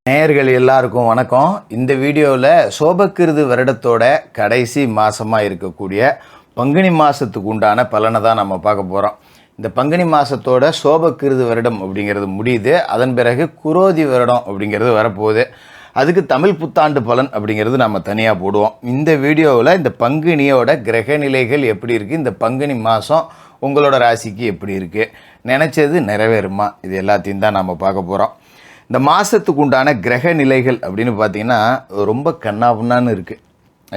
நேயர்கள் எல்லாருக்கும் வணக்கம். இந்த வீடியோவில் சோபக்கிருது வருடத்தோட கடைசி மாதமாக இருக்கக்கூடிய பங்குனி மாதத்துக்கு உண்டான பலனை தான் நம்ம பார்க்க போகிறோம். இந்த பங்குனி மாதத்தோட சோபக்கிருது வருடம் அப்படிங்கிறது முடியுது. அதன் பிறகு குரோதி வருடம் அப்படிங்கிறது வரப்போகுது. அதுக்கு தமிழ் புத்தாண்டு பலன் அப்படிங்கிறது நம்ம தனியாக போடுவோம். இந்த வீடியோவில் இந்த பங்குனியோட கிரக நிலைகள் எப்படி இருக்குது, இந்த பங்குனி மாதம் உங்களோட ராசிக்கு எப்படி இருக்குது, நினச்சது நிறைவேறுமா, இது எல்லாத்தையும் தான் நம்ம பார்க்க போகிறோம். இந்த மாதத்துக்கு உண்டான கிரக நிலைகள் அப்படின்னு பார்த்திங்கன்னா ரொம்ப கண்ணாபுண்ணான்னு இருக்குது.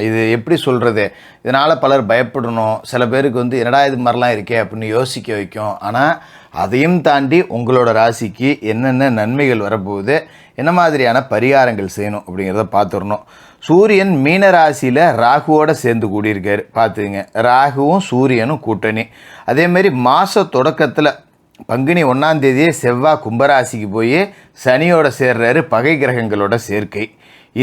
இது எப்படி சொல்கிறது, இதனால் பலர் பயப்படணும். சில பேருக்கு என்னடா இது மாதிரிலாம் இருக்கே அப்படின்னு யோசிக்க வைக்கும். ஆனால் அதையும் தாண்டி உங்களோட ராசிக்கு என்னென்ன நன்மைகள் வரப்போகுது, என்ன மாதிரியான பரிகாரங்கள் செய்யணும் அப்படிங்கிறத பார்த்துடணும். சூரியன் மீன ராசியில் ராகுவோடு சேர்ந்து கூடியிருக்காரு. பார்த்துங்க, ராகுவும் சூரியனும் கூட்டணி. அதேமாரி மாத தொடக்கத்தில் பங்குனி 1ஆம் தேதியே செவ்வாய் கும்பராசிக்கு போய் சனியோட சேர்றாரு, பகை கிரகங்களோட சேர்க்கை.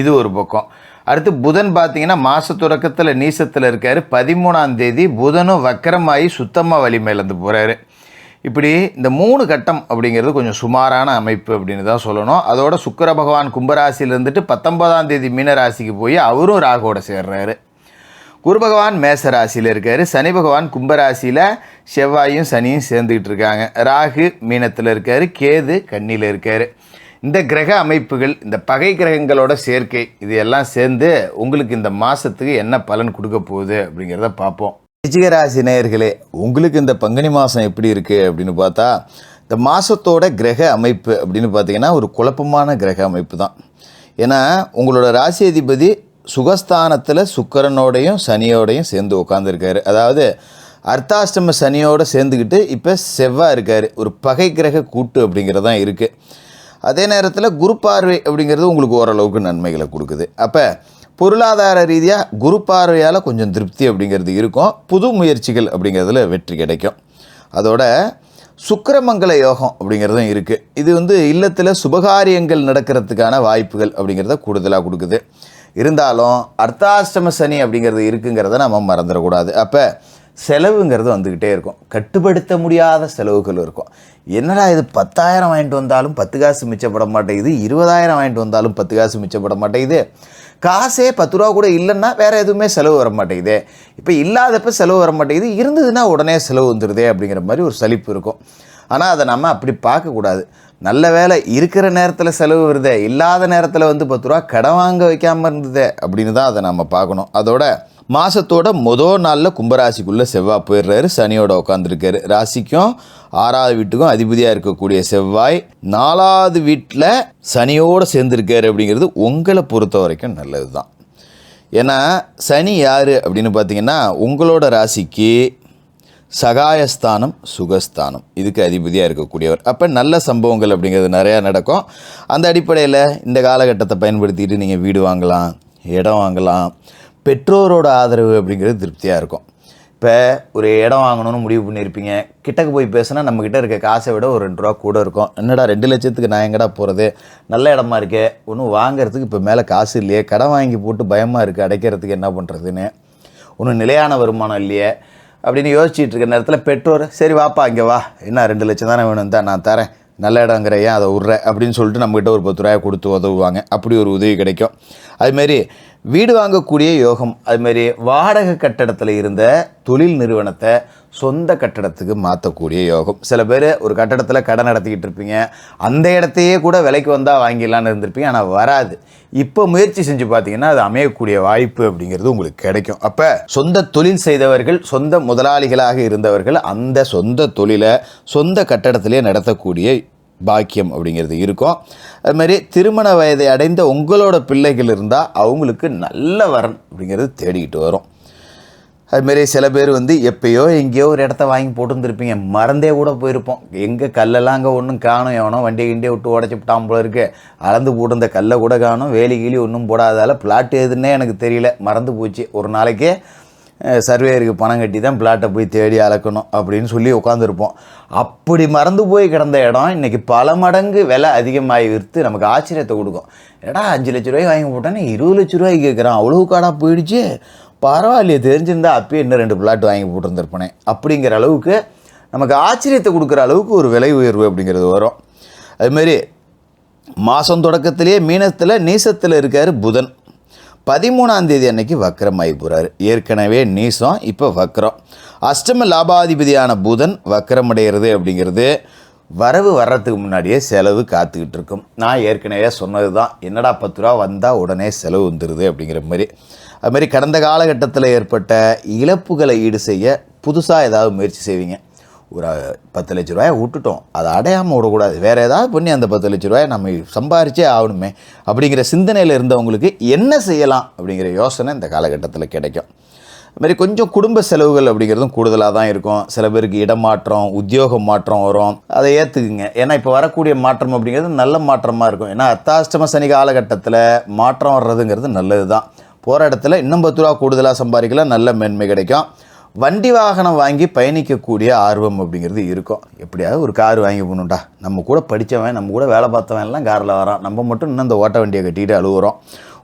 இது ஒரு பக்கம். அடுத்து புதன் பார்த்திங்கன்னா மாத தொடக்கத்தில் நீசத்தில் இருக்கார். 13ஆம் தேதி புதனும் வக்கரமாகி சுத்தமாக வலிமையிலேருந்து போகிறாரு. இப்படி இந்த 3 கட்டம் அப்படிங்கிறது கொஞ்சம் சுமாரான அமைப்பு அப்படின்னு தான் சொல்லணும். அதோட சுக்கிர பகவான் கும்பராசியில் இருந்துட்டு 19ஆம் தேதி மீனராசிக்கு போய் அவரும் ராகுவோட சேர்றாரு. குரு பகவான் மேச ராசியில் இருக்கார். சனி பகவான் கும்பராசியில் செவ்வாயும் சனியும் சேர்ந்துக்கிட்டு இருக்காங்க. ராகு மீனத்தில் இருக்கார், கேது கன்னியில் இருக்கார். இந்த கிரக அமைப்புகள், இந்த பகை கிரகங்களோட சேர்க்கை, இது எல்லாம் சேர்ந்து உங்களுக்கு இந்த மாதத்துக்கு என்ன பலன் கொடுக்க போகுது அப்படிங்கிறத பார்ப்போம். ரிச்சிகராசி நேயர்களே, உங்களுக்கு இந்த பங்குனி மாதம் எப்படி இருக்குது அப்படின்னு பார்த்தா, இந்த மாதத்தோட கிரக அமைப்பு அப்படின்னு பார்த்தீங்கன்னா ஒரு குழப்பமான கிரக அமைப்பு தான். ஏன்னா உங்களோட ராசி அதிபதி சுகஸ்தானத்தில் சுக்கிரனோடையும் சனியோடையும் சேர்ந்து உட்காந்துருக்காரு. அதாவது அர்த்தாஷ்டம சனியோடு சேர்ந்துக்கிட்டு இப்போ செவ்வாய் இருக்கார். ஒரு பகை கிரக கூட்டு அப்படிங்கிறது தான் இருக்குது. அதே நேரத்தில் குரு பார்வை அப்படிங்கிறது உங்களுக்கு ஓரளவுக்கு நன்மைகளை கொடுக்குது. அப்போ பொருளாதார ரீதியாக குரு பார்வையால் கொஞ்சம் திருப்தி அப்படிங்கிறது இருக்கும். புது முயற்சிகள் அப்படிங்கிறதுல வெற்றி கிடைக்கும். அதோட சுக்கிரமங்கல யோகம் அப்படிங்கிறதும் இருக்குது. இது இல்லத்தில் சுபகாரியங்கள் நடக்கிறதுக்கான வாய்ப்புகள் அப்படிங்கிறத கூடுதலாக கொடுக்குது. இருந்தாலும் அர்த்தாஷ்டம சனி அப்படிங்கிறது இருக்குங்கிறத நம்ம மறந்துடக்கூடாது. அப்போ செலவுங்கிறது வந்துக்கிட்டே இருக்கும். கட்டுப்படுத்த முடியாத செலவுகள் இருக்கும். என்னடா இது 10,000 வாங்கிட்டு வந்தாலும் 10 காசு மிச்சப்பட மாட்டேங்குது, 20,000 வாங்கிட்டு வந்தாலும் 10 காசு மிச்சப்பட மாட்டேங்குது, காசே 10 ரூபா கூட இல்லைன்னா வேறு எதுவுமே செலவு வர மாட்டேங்குது, இப்போ இல்லாதப்போ செலவு வர மாட்டேங்குது, இருந்ததுன்னா உடனே செலவு வந்துடுதே அப்படிங்கிற மாதிரி ஒரு சலிப்பு இருக்கும். ஆனால் அதை நம்ம அப்படி பார்க்கக்கூடாது. நல்ல வேலை இருக்கிற நேரத்தில் செலவு வருதே, இல்லாத நேரத்தில் 10 ரூபா கடன் வாங்க வைக்காமல் இருந்ததே அப்படின்னு தான் அதை நம்ம பார்க்கணும். அதோட மாதத்தோட முதல் நாளில் கும்பராசிக்குள்ளே செவ்வாய் போயிடுறாரு, சனியோட உட்காந்துருக்காரு. ராசிக்கும் 6வது வீட்டுக்கும் அதிபதியாக இருக்கக்கூடிய செவ்வாய் 4வது வீட்டில் சனியோடு சேர்ந்துருக்காரு. அப்படிங்கிறது உங்களை பொறுத்த வரைக்கும் நல்லது தான். ஏன்னா சனி யார் அப்படின்னு பார்த்தீங்கன்னா உங்களோட ராசிக்கு சகாயஸ்தானம் சுகஸ்தானம், இதுக்கு அதிபதியாக இருக்கக்கூடியவர். அப்போ நல்ல சம்பவங்கள் அப்படிங்கிறது நிறையா நடக்கும். அந்த அடிப்படையில் இந்த காலகட்டத்தை பயன்படுத்திக்கிட்டு நீங்கள் வீடு வாங்கலாம், இடம் வாங்கலாம். பெற்றோரோட ஆதரவு அப்படிங்கிறது திருப்தியாக இருக்கும். இப்போ ஒரு இடம் வாங்கணும்னு முடிவு பண்ணியிருப்பீங்க. கிட்டக்கு போய் பேசுனா நம்மக்கிட்ட இருக்க காசை விட ஒரு 2 ரூபா கூட இருக்கும். என்னடா 2 லட்சத்துக்கு நான் எங்கடா போகிறது, நல்ல இடமா இருக்கே, ஒன்றும் வாங்கிறதுக்கு இப்போ மேலே காசு இல்லையே, கடன் வாங்கி போட்டு பயமாக இருக்குது அடைக்கிறதுக்கு என்ன பண்ணுறதுன்னு, ஒன்றும் நிலையான வருமானம் இல்லையே அப்படின்னு யோசிச்சுட்டு இருக்க நேரத்தில் பெற்றோர் சரி வாப்பா இங்கே வா, என்ன 2 லட்சம் தானே வேணும் தான் நான் தரேன், நல்ல இடங்கிற ஏன் அதை விட்ற அப்படின்னு சொல்லிட்டு நம்மகிட்ட ஒரு 10 ரூபாயை கொடுத்து உதவுவாங்க. அப்படி ஒரு உதவி கிடைக்கும். அதுமாரி வீடு வாங்கக்கூடிய யோகம், அதுமாரி வாடகை கட்டடத்தில் இருந்த தொழில் நிறுவனத்தை சொந்த கட்டடத்துக்கு மாற்றக்கூடிய யோகம். சில பேர் ஒரு கட்டடத்தில் கடன் நடத்திக்கிட்டு இருப்பீங்க, அந்த இடத்தையே கூட விலைக்கு வந்தால் வாங்கிடலான்னு இருந்திருப்பீங்க, ஆனால் வராது. இப்போ முயற்சி செஞ்சு பார்த்தீங்கன்னா அது அமையக்கூடிய வாய்ப்பு அப்படிங்கிறது உங்களுக்கு கிடைக்கும். அப்போ சொந்த தொழில் செய்தவர்கள், சொந்த முதலாளிகளாக இருந்தவர்கள் அந்த சொந்த தொழிலை சொந்த கட்டடத்திலே நடத்தக்கூடிய பாக்கியம் அப்படிங்கிறது இருக்கும். அதுமாதிரி திருமண வயதை அடைந்த உங்களோட பிள்ளைகள் இருந்தால் அவங்களுக்கு நல்ல வரன் அப்படிங்கிறது தேடிக்கிட்டு வரும். அதுமாரி சில பேர் எப்போயோ எங்கேயோ ஒரு இடத்த வாங்கி போட்டுருந்துருப்பீங்க, மறந்தே கூட போயிருப்போம். எங்கே கல்லெல்லாம் அங்கே ஒன்றும் காணும், எவனோ வண்டியை கிண்டியை விட்டு உடச்சி விட்டான் போல இருக்குது, அளந்து போட்டு இந்த கல்லை கூட காணும், வேலி கீழி ஒன்றும் போடாதால் பிளாட் எதுன்னே எனக்கு தெரியல, மறந்து போச்சு, ஒரு நாளைக்கே சர்வேயருக்கு பணம் கட்டி தான் பிளாட்டை போய் தேடி அளக்கணும் அப்படின்னு சொல்லி உட்காந்துருப்போம். அப்படி மறந்து போய் கிடந்த இடம் இன்றைக்கி பல மடங்கு விலை அதிகமாகி விற்று நமக்கு ஆச்சரியத்தை கொடுக்கும். ஏடா 5 லட்ச ரூபாய்க்கு வாங்கி போட்டேன்னு 20 லட்ச ரூபாய்க்கு கேட்குறான், அவ்வளவு காடாக போயிடுச்சு, பரவாயில்லையே தெரிஞ்சிருந்தா அப்பயே இன்னும் 2 பிளாட் வாங்கி போட்டுருந்துருப்பேனே அப்படிங்கிற அளவுக்கு நமக்கு ஆச்சரியத்தை கொடுக்குற அளவுக்கு ஒரு விலை உயர்வு அப்படிங்கிறது வரும். அதுமாரி மாதம் தொடக்கத்திலேயே மீனத்தில் நீசத்தில் இருக்கார் புதன். 13ஆம் தேதி அன்னைக்கு வக்கரமாகி போகிறாரு. ஏற்கனவே நீசம், இப்போ வக்கரம். அஷ்டம லாபாதிபதியான புதன் வக்கரமடைகிறது அப்படிங்கிறது வரவு வர்றதுக்கு முன்னாடியே செலவு காத்துக்கிட்டு இருக்கும். நான் ஏற்கனவே சொன்னது தான், என்னடா 10 ரூபா வந்தால் உடனே செலவு வந்துடுது அப்படிங்கிற மாதிரி. அதுமாதிரி கடந்த காலகட்டத்தில் ஏற்பட்ட இழப்புகளை ஈடு செய்ய புதுசாக ஏதாவது முயற்சி செய்வீங்க. ஒரு 10 லட்ச ரூபாயை விட்டுட்டோம், அதை அடையாமல் விடக்கூடாது, வேறு ஏதாவது பண்ணி அந்த 10 லட்ச ரூபாயை நம்ம சம்பாரிச்சே ஆகணுமே அப்படிங்கிற சிந்தனையில் இருந்தவங்களுக்கு என்ன செய்யலாம் அப்படிங்கிற யோசனை இந்த காலகட்டத்தில் கிடைக்கும். அதுமாதிரி கொஞ்சம் குடும்ப செலவுகள் அப்படிங்கிறதும் கூடுதலாக தான் இருக்கும். சில பேருக்கு இடமாற்றம், உத்தியோக மாற்றம் வரும். அதை ஏற்றுக்குங்க. ஏன்னா இப்போ வரக்கூடிய மாற்றம் அப்படிங்கிறது நல்ல மாற்றமாக இருக்கும். ஏன்னா அர்த்தாஷ்டம சனி காலகட்டத்தில் மாற்றம் வர்றதுங்கிறது நல்லது தான். போகிற இடத்துல இன்னும் 10 ரூபா கூடுதலாக சம்பாதிக்கலாம், நல்ல மேன்மை கிடைக்கும். வண்டி வாகனம் வாங்கி பயணிக்கக்கூடிய ஆர்வம் அப்படிங்கிறது இருக்கும். எப்படியாவது ஒரு கார் வாங்கி போகணுண்டா, நம்ம கூட படித்தவன், நம்ம கூட வேலை பார்த்தவன் எல்லாம் காரில் வரான், நம்ம மட்டும் இன்னும் இந்த ஓட்ட வண்டியை கட்டிக்கிட்டு அழுகுறோம்,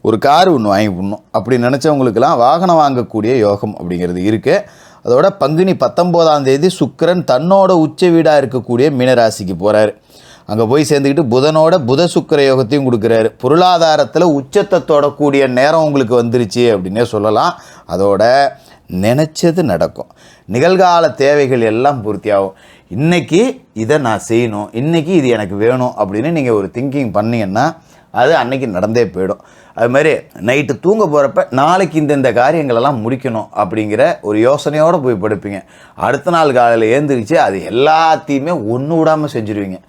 ஒரு கார் ஒன்று வாங்கி போடணும் அப்படி நினச்சவங்களுக்கெல்லாம் வாகனம் வாங்கக்கூடிய யோகம் அப்படிங்கிறது இருக்குது. அதோட பங்குனி 19ஆம் தேதி சுக்கிரன் தன்னோட உச்ச வீடாக இருக்கக்கூடிய மீனராசிக்கு போகிறாரு. அங்கே போய் சேர்ந்துக்கிட்டு புதனோட புத சுக்கிர யோகத்தையும் கொடுக்குறாரு. பொருளாதாரத்தில் உச்சத்தை தொடக்கூடிய நேரம் உங்களுக்கு வந்துருச்சு அப்படின்னே சொல்லலாம். அதோட நினச்சது நடக்கும். நிகழ்கால தேவைகள் எல்லாம் பூர்த்தியாகும். இன்றைக்கி இதை நான் செய்யணும், இன்றைக்கி இது எனக்கு வேணும் அப்படின்னு நீங்கள் ஒரு திங்கிங் பண்ணிங்கன்னா அது அன்றைக்கி நடந்தே போயிடும். அதுமாதிரி நைட்டு தூங்க போகிறப்ப நாளைக்கு இந்த காரியங்களெல்லாம் முடிக்கணும் அப்படிங்கிற ஒரு யோசனையோடு போய் படுப்பீங்க. அடுத்த நாள் காலையில் ஏந்திரிச்சு அது எல்லாத்தையுமே ஒன்று விடாமல் செஞ்சுருவீங்க.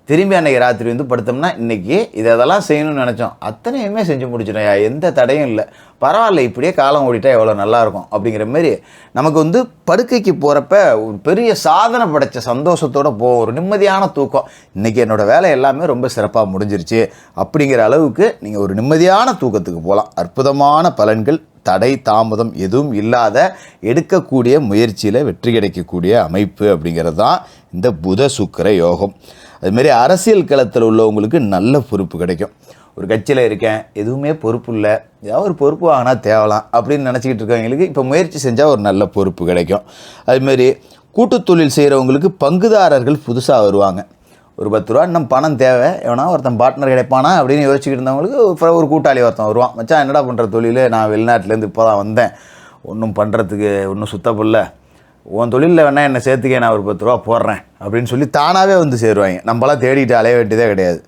திரும்பி அன்றைக்கி ராத்திரி வந்து படுத்தோம்னா இன்றைக்கி இதெல்லாம் செய்யணும்னு நினச்சோம், அத்தனையுமே செஞ்சு முடிச்சிடும், எந்த தடையும் இல்லை, பரவாயில்ல, இப்படியே காலம் ஓடிட்டா எவ்வளோ நல்லாயிருக்கும் அப்படிங்கிற மாரி நமக்கு வந்து படுக்கைக்கு போகிறப்ப ஒரு பெரிய சாதனை படைத்த சந்தோஷத்தோடு போகும். ஒரு நிம்மதியான தூக்கம். இன்றைக்கி என்னோடய வேலை எல்லாமே ரொம்ப சிறப்பாக முடிஞ்சிருச்சு அப்படிங்கிற அளவுக்கு நீங்கள் ஒரு நிம்மதியான தூக்கத்துக்கு போகலாம். அற்புதமான பலன்கள், தடை தாமதம் எதுவும் இல்லாத எடுக்கக்கூடிய முயற்சியில் வெற்றி கிடைக்கக்கூடிய அமைப்பு அப்படிங்கிறது தான் இந்த புத சுக்கிர யோகம். அதுமாரி அரசியல் களத்தில் உள்ளவங்களுக்கு நல்ல பொறுப்பு கிடைக்கும். ஒரு கட்சியில் இருக்கேன், எதுவுமே பொறுப்பு இல்லை, ஏதாவது ஒரு பொறுப்பு வாங்கினா தேவலாம் அப்படின்னு நினச்சிக்கிட்டு இருக்கவங்களுக்கு இப்போ முயற்சி செஞ்சால் ஒரு நல்ல பொறுப்பு கிடைக்கும். அதுமாரி கூட்டுத் தொழில் செய்கிறவங்களுக்கு பங்குதாரர்கள் புதுசாக வருவாங்க. ஒரு 10 ரூபா இன்னும் பணம் தேவை, எவனா ஒருத்தன் பார்ட்னர் கிடைப்பானா அப்படின்னு யோசிச்சுக்கிட்டு இருந்தவங்களுக்கு ஒரு கூட்டாளி ஒருத்தன் வருவான். மச்சான் என்னடா பண்ணுற தொழில், நான் வெளிநாட்டிலேருந்து இப்போ தான் வந்தேன், ஒன்றும் பண்ணுறதுக்கு ஒன்றும் சுத்தப்படல, உன் தொழிலில் வேணால் என்னை சேர்த்துக்க, நான் ஒரு 10 ரூபா போடுறேன் அப்படின்னு சொல்லி தானாகவே வந்து சேருவாங்க. நம்மளாம் தேடிட்டு அலைய வேண்டியதே கிடையாது.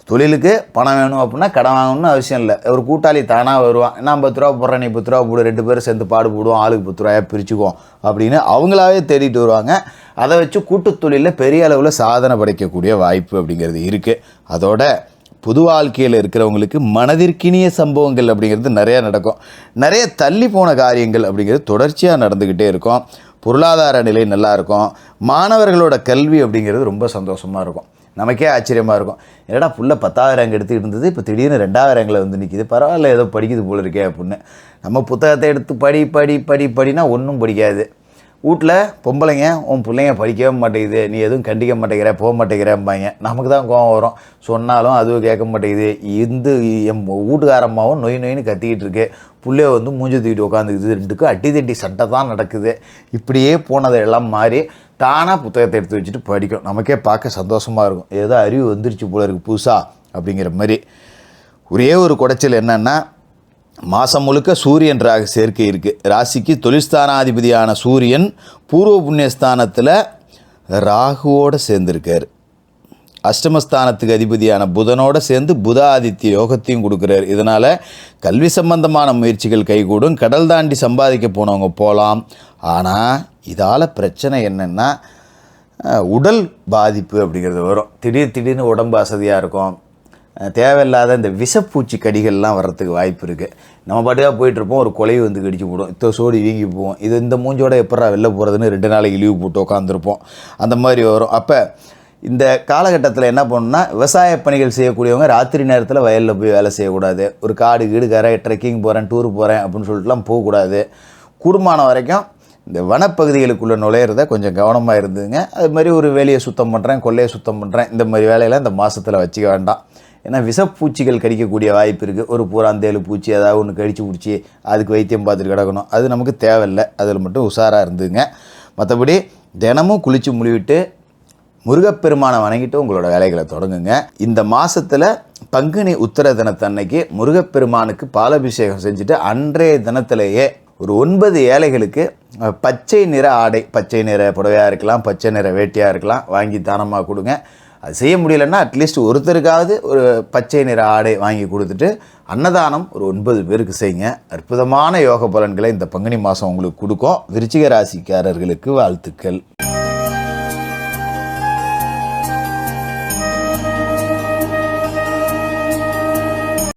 தொழிலுக்கு பணம் வேணும் அப்படின்னா கடன் வாங்கணும்னு அவசியம் இல்லை. ஒரு கூட்டாளி தானாக வருவான், நான் 10 ரூபா போடுறேன், நீ 10 ரூபா போடு, 2 பேரும் சேர்ந்து பாடு போடுவோம், ஆளுக்கு 10 ரூபாயாக பிரிச்சுக்குவோம் அப்படின்னு அவங்களாவே தேடிட்டு வருவாங்க. அதை வச்சு கூட்டுத் தொழிலில் பெரிய அளவில் சாதனை படைக்கக்கூடிய வாய்ப்பு அப்படிங்கிறது இருக்குது. அதோட புது வாழ்க்கையில் இருக்கிறவங்களுக்கு மனதிற்கினிய சம்பவங்கள் அப்படிங்கிறது நிறையா நடக்கும். நிறைய தள்ளி போன காரியங்கள் அப்படிங்கிறது தொடர்ச்சியாக நடந்துக்கிட்டே இருக்கும். பொருளாதார நிலை நல்லாயிருக்கும். மாணவர்களோட கல்வி அப்படிங்கிறது ரொம்ப சந்தோஷமாக இருக்கும். நமக்கே ஆச்சரியமாக இருக்கும், என்னடா புள்ள 10வது ரேங்க் எடுத்துக்கிட்டு இருந்தது, இப்போ திடீர்னு 2வது ரேங்கில் வந்து நிற்கிது, பரவாயில்ல ஏதோ படிக்குது போல இருக்கே அப்படின்னு. நம்ம புத்தகத்தை எடுத்து படினா ஒன்றும் படிக்காது. வீட்டில் பொம்பளைங்க உன் பிள்ளைங்க படிக்கவே மாட்டேங்குது, நீ எதுவும் கண்டிக்க மாட்டேங்கிற, போக மாட்டேங்கிறம்பாங்க. நமக்கு தான் கோவம் வரும், சொன்னாலும் அதுவும் கேட்க மாட்டேங்குது. என் வீட்டுக்காரம்மாவும் நொயின்னு கத்திக்கிட்டு இருக்கு, புள்ளைய வந்து மூஞ்சி தூக்கிட்டு உட்காந்துக்குது, 2க்கும் அட்டி தட்டி சட்டை தான் நடக்குது. இப்படியே போனதெல்லாம் மாறி தானாக புத்தகத்தை எடுத்து வச்சுட்டு படிக்கும். நமக்கே பார்க்க சந்தோஷமாக இருக்கும், ஏதோ அறிவு வந்துருச்சு போல இருக்குது புதுசாக அப்படிங்கிற மாதிரி. ஒரே ஒரு குடைச்சல் என்னென்னா, மாதம் முழுக்க சூரியன் ராகு சேர்க்கை இருக்குது. ராசிக்கு தொழில்ஸ்தானாதிபதியான சூரியன் பூர்வ புண்ணியஸ்தானத்தில் ராகுவோடு சேர்ந்துருக்கார். அஷ்டமஸ்தானத்துக்கு அதிபதியான புதனோடு சேர்ந்து புத ஆதித்ய யோகத்தையும் கொடுக்குறாரு. இதனால் கல்வி சம்பந்தமான முயற்சிகள் கைகூடும். கடல் தாண்டி சம்பாதிக்க போனவங்க போகலாம். ஆனால் இதால் பிரச்சனை என்னென்னா உடல் பாதிப்பு அப்படிங்கிறது வரும். திடீர்னு உடம்பு அசதியாக இருக்கும். தேவையில்லாத இந்த விஷப்பூச்சி கடிகள்லாம் வர்றதுக்கு வாய்ப்பு இருக்குது. நம்ம பாட்டுக்காக போயிட்டுருப்போம், ஒரு கொலை வந்து கடிச்சு போடும், சோடி வீங்கி போவோம். இந்த மூஞ்சோட எப்படா வெளில போகிறதுன்னு 2 நாளைக்கு லீவு போட்டு உட்காந்துருப்போம். அந்த மாதிரி வரும். அப்போ இந்த காலகட்டத்தில் என்ன பண்ணணும்னா, விவசாய பணிகள் செய்யக்கூடியவங்க ராத்திரி நேரத்தில் வயலில் போய் வேலை செய்யக்கூடாது. ஒரு காடு கரை ட்ரெக்கிங் போகிறேன், டூர் போகிறேன் அப்படின்னு சொல்லிட்டுலாம் போகக்கூடாது. கூடுமான வரைக்கும் இந்த வனப்பகுதிகளுக்குள்ளே நுழையிறத கொஞ்சம் கவனமாக இருந்துங்க. அது மாதிரி ஒரு வேலையை சுத்தம் பண்ணுறேன், கொள்ளையை சுத்தம் பண்ணுறேன், இந்த மாதிரி வேலையெல்லாம் இந்த மாதத்தில் வச்சுக்க வேண்டாம். ஏன்னா விஷப்பூச்சிகள் கடிக்கக்கூடிய வாய்ப்பு இருக்குது. ஒரு பூராந்தேலு பூச்சி ஏதாவது ஒன்று கடிச்சு பிடிச்சி அதுக்கு வைத்தியம் பார்த்துட்டு கிடக்கணும், அது நமக்கு தேவையில்லை. அதில் மட்டும் உஷாராக இருந்துங்க. மற்றபடி தினமும் குளித்து முழுவிட்டு முருகப்பெருமானை வணங்கிட்டு உங்களோட வேலைகளை தொடங்குங்க. இந்த மாதத்தில் பங்குனி உத்திர தினத்தன்னைக்கு முருகப்பெருமானுக்கு பாலாபிஷேகம் செஞ்சுட்டு அன்றைய தினத்திலேயே ஒரு 9 ஏழைகளுக்கு பச்சை நிற ஆடை, பச்சை நிற புடவையாக இருக்கலாம், பச்சை நிற வேட்டியாக இருக்கலாம், வாங்கி தானமாக கொடுங்க. அது செய்ய முடியலன்னா அட்லீஸ்ட் ஒருத்தருக்காவது ஒரு பச்சை நிற ஆடை வாங்கி கொடுத்துட்டு அன்னதானம் ஒரு 9 பேருக்கு செய்யுங்க. அற்புதமான யோக பலன்களை இந்த பங்குனி மாதம் உங்களுக்கு கொடுக்கும். விருச்சிக ராசிக்காரர்களுக்கு வாழ்த்துக்கள்.